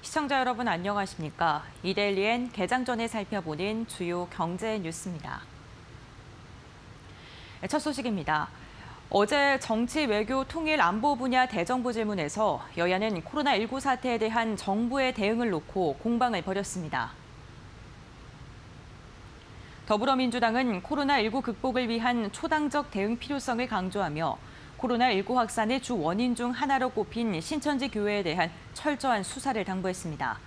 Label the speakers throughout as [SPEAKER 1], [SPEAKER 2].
[SPEAKER 1] 시청자 여러분 안녕하십니까? 이데일리엔 개장 전에 살펴보는 주요 경제 뉴스입니다. 첫 소식입니다. 어제 정치, 외교, 통일, 안보 분야 대정부 질문에서 여야는 코로나19 사태에 대한 정부의 대응을 놓고 공방을 벌였습니다. 더불어민주당은 코로나19 극복을 위한 초당적 대응 필요성을 강조하며 코로나19 확산의 주 원인 중 하나로 꼽힌 신천지 교회에 대한 철저한 수사를 당부했습니다.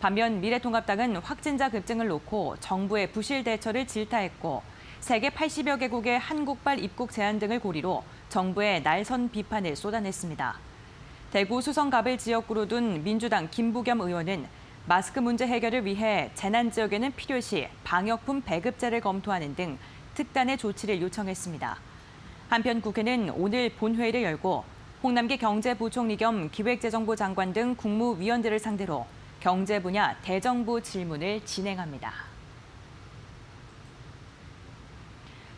[SPEAKER 1] 반면 미래통합당은 확진자 급증을 놓고 정부의 부실 대처를 질타했고 세계 80여 개국의 한국발 입국 제한 등을 고리로 정부의 날선 비판을 쏟아냈습니다. 대구 수성갑을 지역구로 둔 민주당 김부겸 의원은 마스크 문제 해결을 위해 재난 지역에는 필요시 방역품 배급제를 검토하는 등 특단의 조치를 요청했습니다. 한편 국회는 오늘 본회의를 열고 홍남기 경제부총리 겸 기획재정부 장관 등 국무위원들을 상대로 경제 분야 대정부 질문을 진행합니다.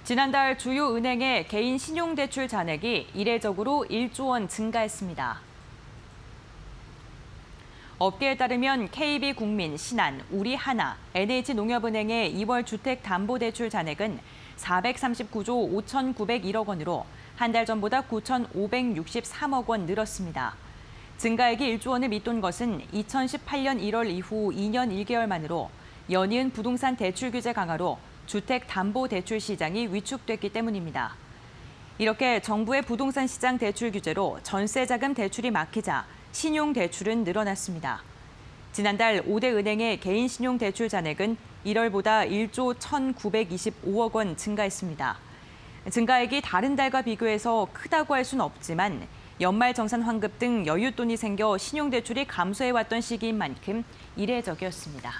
[SPEAKER 1] 지난달 주요 은행의 개인 신용대출 잔액이 이례적으로 1조 원 증가했습니다. 업계에 따르면 KB국민, 신한, 우리하나, NH농협은행의 2월 주택담보대출 잔액은 439조 5,901억 원으로 한 달 전보다 9,563억 원 늘었습니다. 증가액이 1조 원을 밑돈 것은 2018년 1월 이후 2년 1개월 만으로 연이은 부동산 대출 규제 강화로 주택담보대출 시장이 위축됐기 때문입니다. 이렇게 정부의 부동산 시장 대출 규제로 전세자금 대출이 막히자 신용대출은 늘어났습니다. 지난달 5대 은행의 개인 신용대출 잔액은 1월보다 1조 1,925억 원 증가했습니다. 증가액이 다른 달과 비교해서 크다고 할 수는 없지만 연말정산 환급 등 여윳돈이 생겨 신용대출이 감소해왔던 시기인 만큼 이례적이었습니다.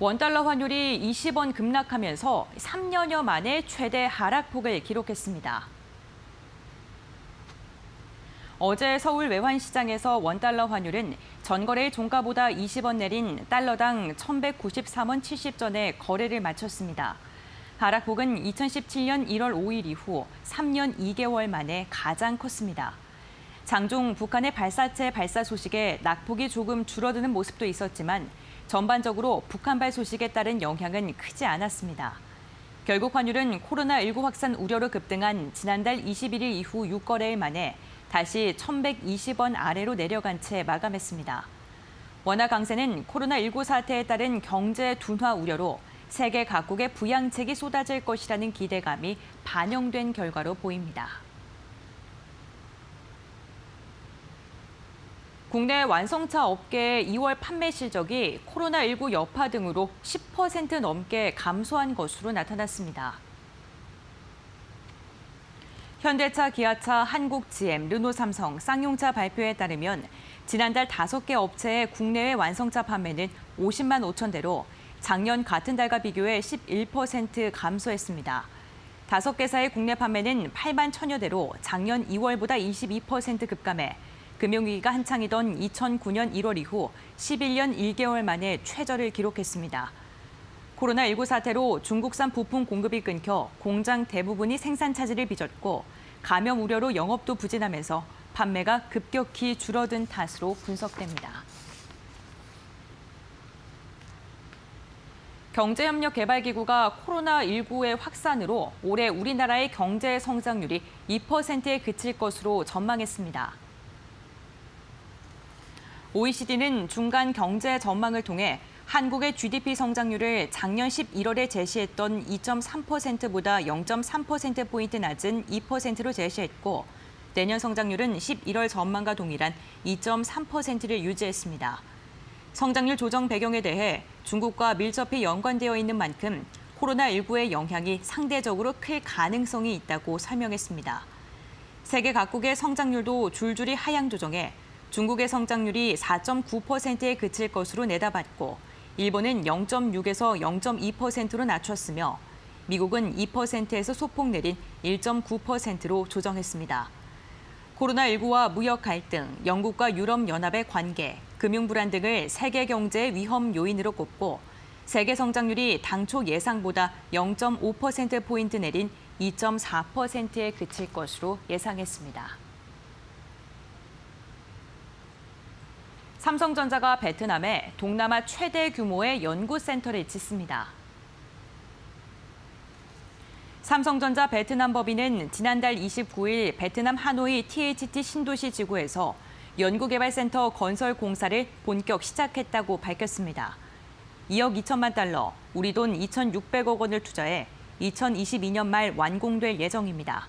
[SPEAKER 1] 원달러 환율이 20원 급락하면서 3년여 만에 최대 하락폭을 기록했습니다. 어제 서울 외환시장에서 원달러 환율은 전거래일 종가보다 20원 내린 달러당 1,193원 70전에 거래를 마쳤습니다. 하락폭은 2017년 1월 5일 이후 3년 2개월 만에 가장 컸습니다. 장중 북한의 발사체 발사 소식에 낙폭이 조금 줄어드는 모습도 있었지만 전반적으로 북한발 소식에 따른 영향은 크지 않았습니다. 결국 환율은 코로나19 확산 우려로 급등한 지난달 21일 이후 6거래일 만에 다시 1,120원 아래로 내려간 채 마감했습니다. 원화 강세는 코로나19 사태에 따른 경제 둔화 우려로 세계 각국의 부양책이 쏟아질 것이라는 기대감이 반영된 결과로 보입니다. 국내 완성차 업계의 2월 판매 실적이 코로나19 여파 등으로 10% 넘게 감소한 것으로 나타났습니다. 현대차, 기아차, 한국GM, 르노삼성, 쌍용차 발표에 따르면 지난달 5개 업체의 국내외 완성차 판매는 50만 5천 대로 작년 같은 달과 비교해 11% 감소했습니다. 5개사의 국내 판매는 8만 1천여 대로 작년 2월보다 22% 급감해 금융위기가 한창이던 2009년 1월 이후 11년 1개월 만에 최저를 기록했습니다. 코로나19 사태로 중국산 부품 공급이 끊겨 공장 대부분이 생산 차질을 빚었고 감염 우려로 영업도 부진하면서 판매가 급격히 줄어든 탓으로 분석됩니다. 경제협력개발기구가 코로나19의 확산으로 올해 우리나라의 경제 성장률이 2%에 그칠 것으로 전망했습니다. OECD는 중간 경제 전망을 통해 한국의 GDP 성장률을 작년 11월에 제시했던 2.3%보다 0.3%포인트 낮은 2%로 제시했고 내년 성장률은 11월 전망과 동일한 2.3%를 유지했습니다. 성장률 조정 배경에 대해 중국과 밀접히 연관되어 있는 만큼 코로나19의 영향이 상대적으로 클 가능성이 있다고 설명했습니다. 세계 각국의 성장률도 줄줄이 하향 조정해 중국의 성장률이 4.9%에 그칠 것으로 내다봤고 일본은 0.6에서 0.2%로 낮췄으며 미국은 2%에서 소폭 내린 1.9%로 조정했습니다. 코로나19와 무역 갈등, 영국과 유럽연합의 관계, 금융 불안 등을 세계 경제의 위험 요인으로 꼽고 세계 성장률이 당초 예상보다 0.5%포인트 내린 2.4%에 그칠 것으로 예상했습니다. 삼성전자가 베트남에 동남아 최대 규모의 연구센터를 짓습니다. 삼성전자 베트남 법인은 지난달 29일 베트남 하노이 THT 신도시 지구에서 연구개발센터 건설 공사를 본격 시작했다고 밝혔습니다. 2억 2천만 달러, 우리 돈 2,600억 원을 투자해 2022년 말 완공될 예정입니다.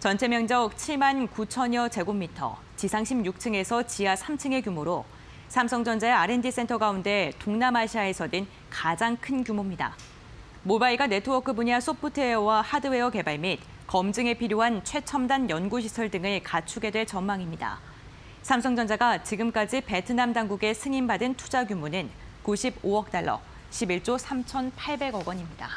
[SPEAKER 1] 전체 면적 7만 9천여 제곱미터, 지상 16층에서 지하 3층의 규모로 삼성전자의 R&D 센터 가운데 동남아시아에서는 가장 큰 규모입니다. 모바일과 네트워크 분야 소프트웨어와 하드웨어 개발 및 검증에 필요한 최첨단 연구시설 등을 갖추게 될 전망입니다. 삼성전자가 지금까지 베트남 당국의 승인받은 투자 규모는 95억 달러, 11조 3,800억 원입니다.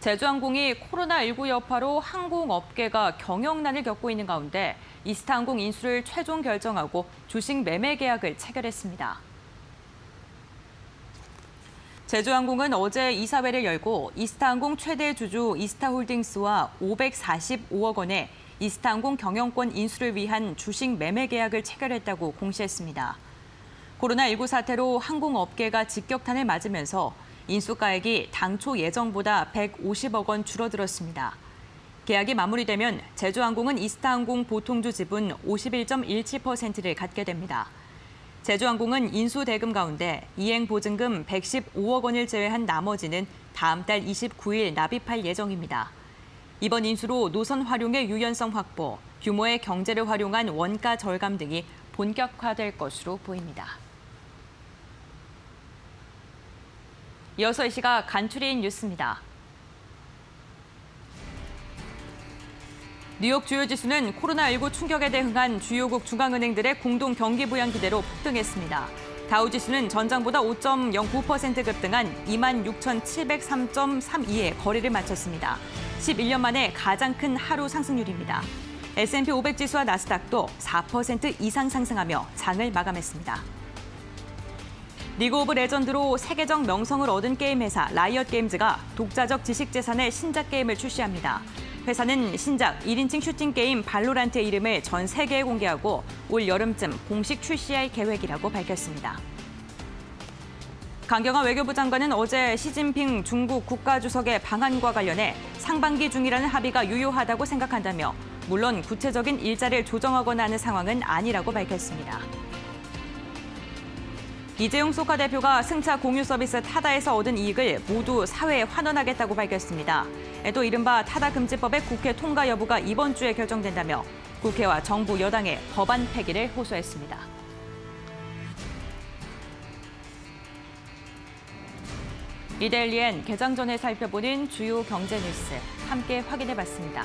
[SPEAKER 1] 제주항공이 코로나19 여파로 항공업계가 경영난을 겪고 있는 가운데 이스타항공 인수를 최종 결정하고 주식 매매 계약을 체결했습니다. 제주항공은 어제 이사회를 열고 이스타항공 최대 주주 이스타홀딩스와 545억 원의 이스타항공 경영권 인수를 위한 주식 매매 계약을 체결했다고 공시했습니다. 코로나19 사태로 항공업계가 직격탄을 맞으면서 인수가액이 당초 예정보다 150억 원 줄어들었습니다. 계약이 마무리되면 제주항공은 이스타항공 보통주 지분 51.17%를 갖게 됩니다. 제주항공은 인수 대금 가운데 이행 보증금 115억 원을 제외한 나머지는 다음 달 29일 납입할 예정입니다. 이번 인수로 노선 활용의 유연성 확보, 규모의 경제를 활용한 원가 절감 등이 본격화될 것으로 보입니다. 이어서 이 시각 간추린 뉴스입니다. 뉴욕 주요 지수는 코로나19 충격에 대응한 주요국 중앙은행들의 공동 경기 부양 기대로 폭등했습니다. 다우 지수는 전장보다 5.09% 급등한 26,703.32에 거래를 마쳤습니다. 11년 만에 가장 큰 하루 상승률입니다. S&P 500 지수와 나스닥도 4% 이상 상승하며 장을 마감했습니다. 리그 오브 레전드로 세계적 명성을 얻은 게임 회사 라이엇 게임즈가 독자적 지식 재산의 신작 게임을 출시합니다. 회사는 신작 1인칭 슈팅 게임 발로란트의 이름을 전 세계에 공개하고 올 여름쯤 공식 출시할 계획이라고 밝혔습니다. 강경화 외교부 장관은 어제 시진핑 중국 국가주석의 방한과 관련해 상반기 중이라는 합의가 유효하다고 생각한다며 물론 구체적인 일자를 조정하거나 하는 상황은 아니라고 밝혔습니다. 이재용 소카 대표가 승차 공유 서비스 타다에서 얻은 이익을 모두 사회에 환원하겠다고 밝혔습니다. 또 이른바 타다 금지법의 국회 통과 여부가 이번 주에 결정된다며 국회와 정부 여당에 법안 폐기를 호소했습니다. 이데일리엔 개장 전에 살펴보는 주요 경제 뉴스 함께 확인해봤습니다.